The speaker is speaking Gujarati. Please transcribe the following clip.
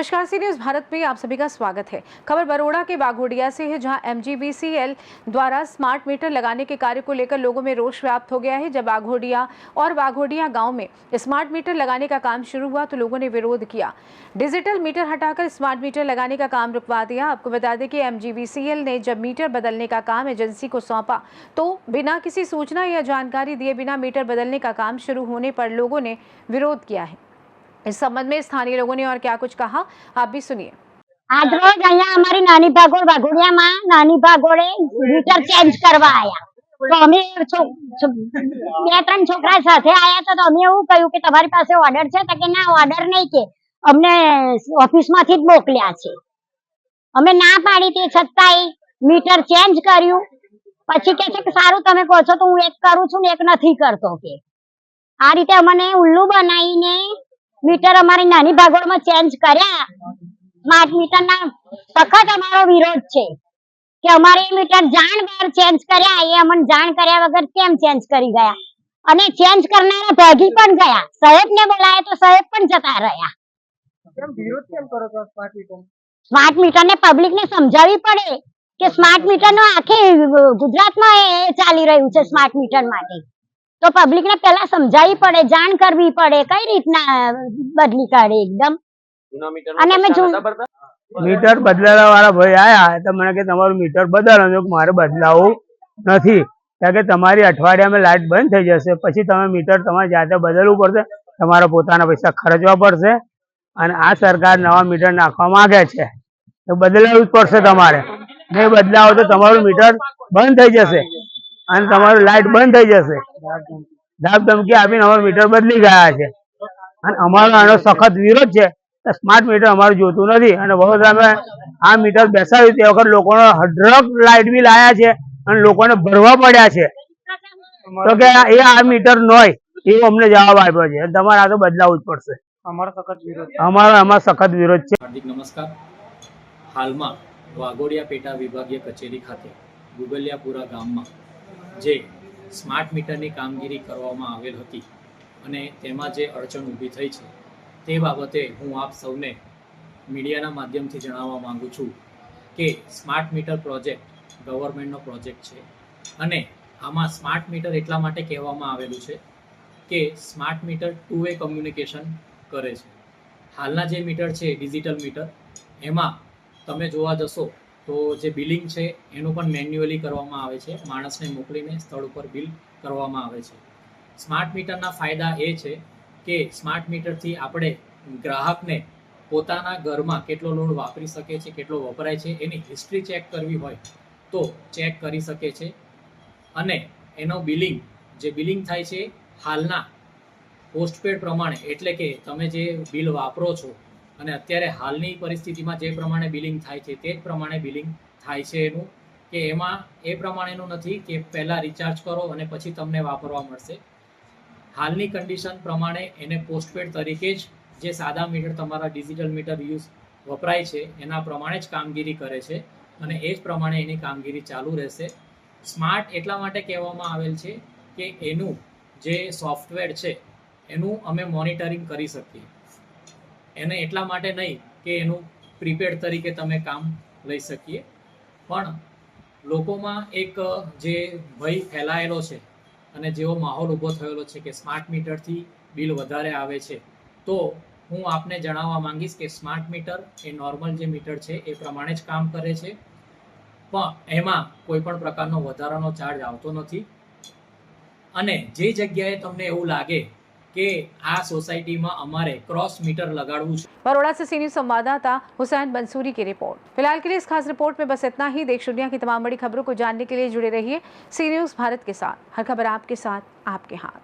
नमस्कार, सी न्यूज़ भारत में आप सभी का स्वागत है। खबर बरोड़ा के वाघोडिया से है, जहां एमजीवीसीएल द्वारा स्मार्ट मीटर लगाने के कार्य को लेकर लोगों में रोष व्याप्त हो गया है। जब वाघोडिया गांव में स्मार्ट मीटर लगाने का काम शुरू हुआ तो लोगों ने विरोध किया। डिजिटल मीटर हटाकर स्मार्ट मीटर लगाने का काम रुकवा दिया। आपको बता दें कि एमजीवीसीएल ने जब मीटर बदलने का काम एजेंसी को सौंपा तो बिना किसी सूचना या जानकारी दिए बिना मीटर बदलने का काम शुरू होने पर लोगों ने विरोध किया है। इस संबंध में स्थानीय लोगों ने और क्या कुछ कहा, आप भी सुनिए। आज रोज अहिया हमारी नानी भागोड़ वाघोडिया में नानी भागोड़े मीटर चेन्ज करवा आया तो अमे બે ત્રણ છોકરા સાથે આયા હતા તો અમે એવું કહ્યું કે તમારી પાસે ઓર્ડર છે તો કે ના ઓર્ડર નહીં, કે અમને ઓફિસમાંથી જ મોકલ્યા છે। અમે ના પાડી તે છતાંય મીટર ચેન્જ કર્યું। પછી કે છે કે સારું તમે કહો છો તો હું એક કરું છું ને એક નથી કરતો, કે આ રીતે અમને ઉલ્લુ બનાવીને मीटर अमारी नानी भागोड़ में चेन्ज कर्या। स्मार्ट मीटर ना सखत अमारो विरोध छे कि अमारे मीटर जाण बार चेन्ज कर्या, ए अमने जाण कर्या वगर केम चेन्ज करी गया अने चेन्ज करनारा भागी पण गया। साहेब ने बोलाया तो साहेब पण जता रह्या। केम विरोध केम करो છો स्मार्ट मीटर? स्मार्ट मीटर ने पब्लिक ने समजावी पड़े कि स्मार्ट मीटर नो आखे गुजरात में चाली रह्यु छे। स्मार्ट मीटर माटे तो पब्लिक ने पहला समझावी पड़े, जाण करवी पड़े कई रीतना बदली काढे एकदम। मीटर बदलावा वाला भाई आया तो मैंने के तमारू मीटर बदलवानुं छे, मारे बदलावुं नथी कारण के तमारी अठवाडिया में लाइट बंद थई जशे, पछी तमे मीटर तमारे जाते बदलवुं पड़शे, तमारा पोताना पैसा खर्चवा पड़शे अने आ सरकार नवा मीटर नाखवा मांगे छे तो बदलावुं ज पड़शे। तमारे नहीं बदलावो तो तमारुं मीटर बंद थई जशे અને તમારું લાઈટ બંધ થઈ જશે। ધાક ધમકી આપીને અમારું મીટર બદલી ગયા છે અને અમારો આનો સખત વિરોધ છે। સ્માર્ટ મીટર અમારું જોતું નથી અને વડોદરામાં આ મીટર બેસાડ્યું તે વખત લોકોનો હડરક લાઈટ બિલ આયા છે અને લોકોને ભરવા પડ્યા છે તો કે એ આ મીટર નોય એવો અમને જવાબ આપ્યો છે। તમારે આ તો બદલાવવું જ પડશે। અમારો સખત વિરોધ છે। हार्दिक नमस्कार। हालમાં વાઘોડિયા પેટા વિભાગીય કચેરી ખાતે ગુગલિયાપુરા ગામમાં જે સ્માર્ટ મીટરની કામગીરી કરવામાં આવેલ હતી અને તેમાં જે અડચણ ઊભી થઈ છે તે બાબતે હું આપ સૌને મીડિયાના માધ્યમથી જણાવવા માંગુ છું કે સ્માર્ટ મીટર પ્રોજેક્ટ ગવર્મેન્ટનો પ્રોજેક્ટ છે અને આમાં સ્માર્ટ મીટર એટલા માટે કહેવામાં આવેલું છે કે smart meter two way communication કરે છે। હાલના જે મીટર છે ડિજિટલ મીટર એમાં તમે જોવા જશો તો જે બિલિંગ છે એનું પણ મેન્યુઅલી કરવામાં આવે છે, માણસને મોકલીને સ્થળ ઉપર બિલ કરવામાં આવે છે। સ્માર્ટ મીટરના ફાયદા એ છે કે સ્માર્ટ મીટરથી આપણે ગ્રાહકને પોતાના ઘરમાં કેટલો લોડ વાપરી શકે છે, કેટલો વપરાય છે એની હિસ્ટ્રી ચેક કરવી હોય તો ચેક કરી શકે છે અને એનો બિલિંગ જે બિલિંગ થાય છે હાલના પોસ્ટપેડ પ્રમાણે, એટલે કે તમે જે બિલ વાપરો છો અને અત્યારે હાલની પરિસ્થિતિમાં જે પ્રમાણે બિલિંગ થાય છે તે જ પ્રમાણે બિલિંગ થાય છે એનું, કે એમાં એ પ્રમાણેનું નથી કે પહેલાં રિચાર્જ કરો અને પછી તમને વાપરવા મળશે। હાલની કન્ડિશન પ્રમાણે એને પોસ્ટપેડ તરીકે જ જે સાદા મીટર તમારા ડિજિટલ મીટર યુઝ વપરાય છે એના પ્રમાણે જ કામગીરી કરે છે અને એ જ પ્રમાણે એની કામગીરી ચાલુ રહેશે। સ્માર્ટ એટલા માટે કહેવામાં આવેલ છે કે એનું જે સોફ્ટવેર છે એનું અમે મોનિટરિંગ કરી શકીએ। એને એટલા માટે નહીં કે એનું પ્રીપેડ તરીકે તમે કામ લઈ શકીએ, પણ લોકોમાં એક જે ભય ફેલાયેલો છે અને જેવો માહોલ ઊભો થયેલો છે કે સ્માર્ટ મીટરથી બિલ વધારે આવે છે, તો હું આપને જણાવવા માંગીશ કે સ્માર્ટ મીટર એ નોર્મલ જે મીટર છે એ પ્રમાણે જ કામ કરે છે, પણ એમાં કોઈ પણ પ્રકારનો વધારાનો ચાર્જ આવતો નથી। અને જે જગ્યાએ તમને એવું લાગે कि आ सोसाइटी में हमारे क्रॉस मीटर लगाड़વું છે। बरोड़ा से सी न्यूज़ संवाददाता हुसैन बंसूरी की रिपोर्ट। फिलहाल के लिए इस खास रिपोर्ट में बस इतना ही। देश दुनिया की तमाम बड़ी खबरों को जानने के लिए जुड़े रहिए सी न्यूज़ भारत के साथ। हर खबर आपके साथ, आपके हाथ।